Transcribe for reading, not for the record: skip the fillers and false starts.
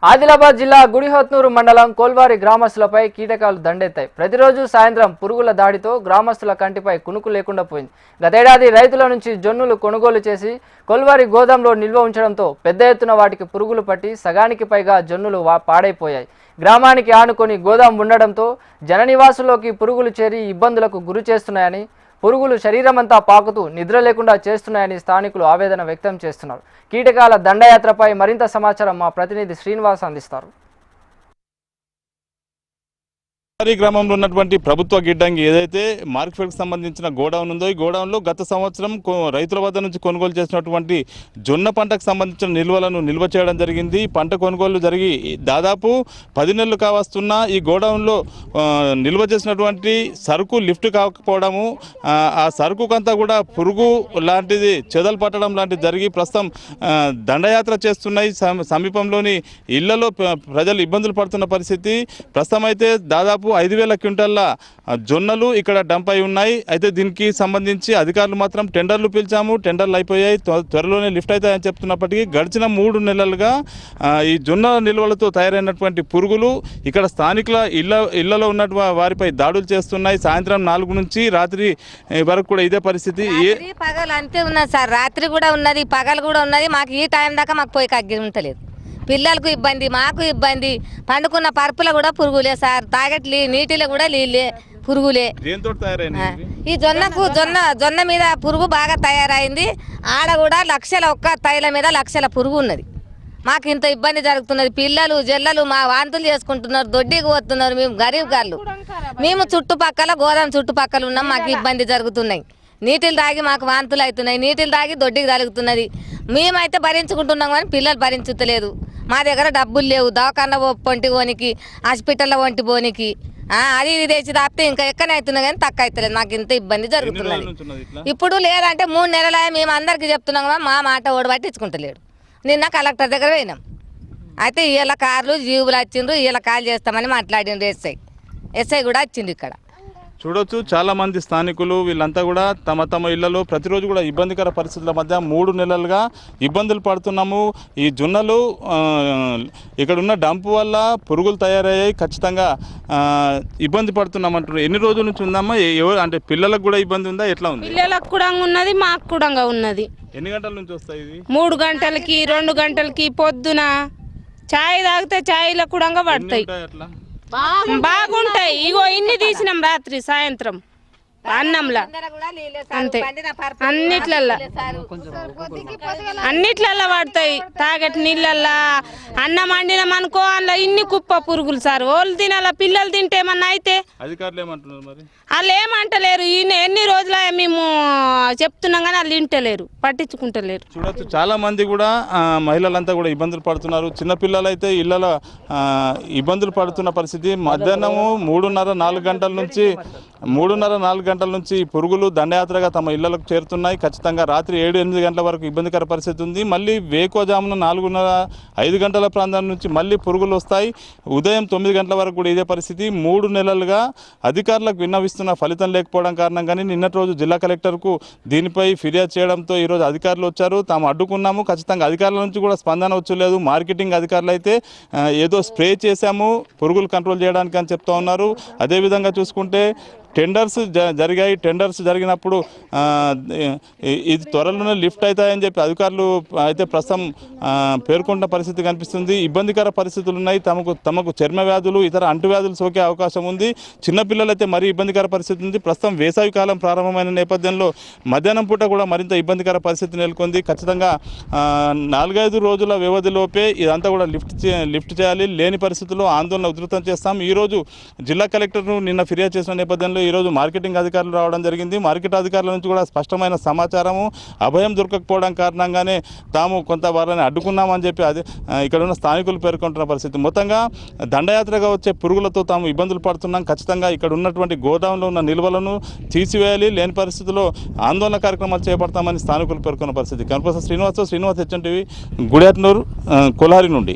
ఆదిలాబాద్ జిల్లా గుడిహత్నూరు మండలం కోల్వారి గ్రామస్తులపై కీటకాలు దండెత్తాయి. ప్రతిరోజు సాయంత్రం పురుగుల దాడితో గ్రామస్తుల కంటిపై కునుకు లేకుండా పోయింది. గతేడాది రైతుల నుంచి జొన్నులు కొనుగోలు చేసి కోల్వారి గోదాంలో నిల్వ ఉంచడంతో పెద్ద ఎత్తున వాటికి పురుగులు పట్టి సగానికి పైగా జొన్నులు పాడైపోయాయి. గ్రామానికి ఆనుకొని గోదాం ఉండడంతో జననివాసుల్లోకి పురుగులు చేరి ఇబ్బందులకు గురి చేస్తున్నాయని, పురుగులు శరీరమంతా పాకుతూ నిద్ర లేకుండా చేస్తున్నాయని స్థానికులు ఆవేదన వ్యక్తం చేస్తున్నారు. కీటకాల దండయాత్రపై మరింత సమాచారం మా ప్రతినిధి శ్రీనివాస్ అందిస్తారు. గ్రామంలో ఉన్నటువంటి ప్రభుత్వ గిడ్డంగి ఏదైతే మార్కెట్కి సంబంధించిన గోడౌన్ ఉందో ఈ గోడౌన్లో గత సంవత్సరం రైతుల వద్ద నుంచి కొనుగోలు చేసినటువంటి జొన్న పంటకు సంబంధించిన నిల్వలను నిల్వ చేయడం జరిగింది. పంట కొనుగోలు జరిగి దాదాపు 10 నెలలు కావస్తున్న ఈ గోడౌన్లో నిల్వ చేసినటువంటి సరుకు లిఫ్ట్ కాకపోవడము, ఆ సరుకుకంతా కూడా పురుగు లాంటిది చెదలు పట్టడం లాంటిది జరిగి ప్రస్తుతం దండయాత్ర చేస్తున్నాయి. సమీపంలోని ఇళ్లలో ప్రజలు ఇబ్బందులు పడుతున్న పరిస్థితి. ప్రస్తుతం అయితే దాదాపు 5,000 క్వింటాల జొన్నలు ఇక్కడ డంప్ అయి ఉన్నాయి. అయితే దీనికి సంబంధించి అధికారులు మాత్రం టెండర్లు పిలిచాము, టెండర్లు అయిపోయాయి, త్వరలోనే లిఫ్ట్ అవుతాయని చెప్తున్నప్పటికీ గడిచిన 3 నెలలుగా ఈ జొన్న నిల్వలతో తయారైనటువంటి పురుగులు ఇక్కడ స్థానికుల ఇళ్లలో ఉన్న వారిపై దాడులు చేస్తున్నాయి. సాయంత్రం 4 నుంచి రాత్రి వరకు కూడా ఇదే పరిస్థితి. పగలు అంతే ఉన్నది సార్, రాత్రి కూడా ఉన్నది, పగలు కూడా ఉన్నది. మాకు ఈ టైం దాకా మాకు పోయి కగ్గి ఉంటలేదు. పిల్లలకు ఇబ్బంది, మాకు ఇబ్బంది. పండుకున్న పరుపులో కూడా పురుగులే సార్, తాగట్లీ నీటిలో కూడా నీళ్ళే పురుగులే. ఈ జొన్న మీద పురుగు బాగా తయారైంది. ఆడ కూడా ఒక్క తైల మీద లక్షల పురుగు ఉన్నది. మాకు ఇంత ఇబ్బంది జరుగుతున్నది. పిల్లలు జల్లలు మా వాంతులు చేసుకుంటున్నారు, దొడ్డికి పోతున్నారు. మేము గరీబ్ గాళ్ళు, మేము చుట్టుపక్కల గోదాం చుట్టుపక్కల ఉన్నాం. మాకు ఇబ్బంది జరుగుతున్నాయి. నీటిలు తాగి మాకు వాంతులు అవుతున్నాయి, నీటిలు తాగి దొడ్డికి తగులుతున్నది. మేమైతే భరించుకుంటున్నాం కానీ పిల్లలు భరించలేదు. మా దగ్గర డబ్బులు లేవు, దవాఖాన వంటి పోనికి, హాస్పిటల్లో వంటి పోనికి. అది ఇది తెచ్చి తాపితే ఇంకా ఎక్కడ అవుతున్నా కానీ తక్కువ అవుతలేదు. మాకు ఇంత ఇబ్బంది జరుగుతున్నది. ఇప్పుడు లేదంటే 3 నెలలు మేము అందరికీ చెప్తున్నాం, మా మాట ఓడి పట్టించుకుంటలేడు. నిన్న కలెక్టర్ దగ్గర పోయినాం. అయితే వీళ్ళ కార్లు జీవులు వచ్చిండ్రు, వీళ్ళ కాల్ చేస్తామని మాట్లాడిండ్రు. ఎస్ఐ కూడా వచ్చిండు. ఇక్కడ చూడొచ్చు చాలా మంది స్థానికులు వీళ్ళంతా కూడా తమ ఇళ్లలో ప్రతిరోజు కూడా ఇబ్బందికర పరిస్థితుల మధ్య 3 నెలలుగా ఇబ్బందులు పడుతున్నాము. ఈ జొన్నలు ఇక్కడ ఉన్న డంప్ వల్ల పురుగులు తయారయ్యాయి, ఖచ్చితంగా ఇబ్బంది పడుతున్నామంటారు. ఎన్ని రోజుల నుంచి ఉందమ్మా? అంటే పిల్లలకు కూడా ఇబ్బంది ఉందా, ఎట్లా ఉంది? పిల్లలకు కూడా ఉన్నది, మాకు కూడా ఉన్నది. ఎన్ని గంటల నుంచి వస్తాయి ఇది? 3 గంటలకి 2 గంటలకి పొద్దున చాయ్ తాగితే చాయ్లో కూడా పడతాయి. బాగుంటాయి. ఇగో ఇన్ని తీసినాం రాత్రి సాయంత్రం అన్నంలా, అంతే. అన్నిట్లల్లా పడతాయి. తాగటి నీళ్ళల్లా అన్నం వండినాం అనుకో, అందులో ఇన్ని కుప్ప పురుగులు సార్. వాళ్ళు తినాల, పిల్లలు తింటే ఏమన్నా అయితే వాళ్ళు ఏమంటలేరు. ఎన్ని రోజుల మేము చెప్తున్నాం కానీ వాళ్ళు వింటలేరు, పట్టించుకుంటలేరు. చూడొచ్చు చాలా మంది కూడా మహిళలంతా కూడా ఇబ్బందులు పడుతున్నారు. చిన్నపిల్లలు అయితే ఇళ్లలో ఇబ్బందులు పడుతున్న పరిస్థితి. మధ్యాహ్నము 3:30-4 గంటల నుంచి పురుగులు దండయాత్రగా తమ ఇళ్లకు చేరుతున్నాయి. ఖచ్చితంగా రాత్రి 7-8 గంటల వరకు ఇబ్బందికర పరిస్థితి ఉంది. మళ్ళీ వేకోజామున 4:30-5 గంటల ప్రాంతం నుంచి మళ్ళీ పురుగులు వస్తాయి. ఉదయం 9 గంటల వరకు కూడా ఇదే పరిస్థితి. 3 నెలలుగా అధికారులకు విన్నవిస్తున్న ఫలితం లేకపోవడం కారణంగానే నిన్నటి రోజు జిల్లా కలెక్టర్కు దీనిపై ఫిర్యాదు చేయడంతో ఈరోజు అధికారులు వచ్చారు. తాము అడ్డుకున్నాము, ఖచ్చితంగా అధికారుల నుంచి కూడా స్పందన వచ్చలేదు. మార్కెటింగ్ అధికారులు అయితే ఏదో స్ప్రే చేశాము పురుగులు కంట్రోల్ చేయడానికి అని చెప్తా ఉన్నారు. అదేవిధంగా చూసుకుంటే టెండర్స్ జరిగాయి. టెండర్స్ జరిగినప్పుడు ఇది త్వరలోనే లిఫ్ట్ అవుతాయని చెప్పి అధికారులు అయితే ప్రస్తుతం పేర్కొన్న పరిస్థితి కనిపిస్తుంది. ఇబ్బందికర పరిస్థితులు ఉన్నాయి. తమకు చర్మ వ్యాధులు, ఇతర అంటువ్యాధులు సోకే అవకాశం ఉంది. చిన్నపిల్లలైతే మరీ ఇబ్బందికర పరిస్థితి ఉంది. ప్రస్తుతం వేసవి కాలం ప్రారంభమైన నేపథ్యంలో మధ్యాహ్నం పూట కూడా మరింత ఇబ్బందికర పరిస్థితి నెలకొంది. ఖచ్చితంగా 4-5 రోజుల వ్యవధిలోపే ఇదంతా కూడా లిఫ్ట్ చేయాలి. లేని పరిస్థితుల్లో ఆందోళన ఉధృతం చేస్తాం. ఈరోజు జిల్లా కలెక్టర్ను నిన్న ఫిర్యాదు చేసిన నేపథ్యంలో ఈరోజు మార్కెటింగ్ అధికారులు రావడం జరిగింది. మార్కెట్ అధికారుల నుంచి కూడా స్పష్టమైన సమాచారము, అభయం దొరకకపోవడం కారణంగానే తాము కొంత వారిని అడ్డుకున్నామని చెప్పి ఇక్కడ ఉన్న స్థానికులు పేర్కొంటున్న పరిస్థితి. మొత్తంగా దండయాత్రగా వచ్చే పురుగులతో తాము ఇబ్బందులు పడుతున్నాం. ఖచ్చితంగా ఇక్కడ ఉన్నటువంటి గోదాంలో ఉన్న నిల్వలను తీసివేయాలి. లేని పరిస్థితుల్లో ఆందోళన కార్యక్రమాలు చేపడతామని స్థానికులు పేర్కొన్న పరిస్థితి. కనపర్తి శ్రీనివాస్, హెచ్ఎన్ టీవీ, గుడిహత్నూరు, కోలారి నుండి.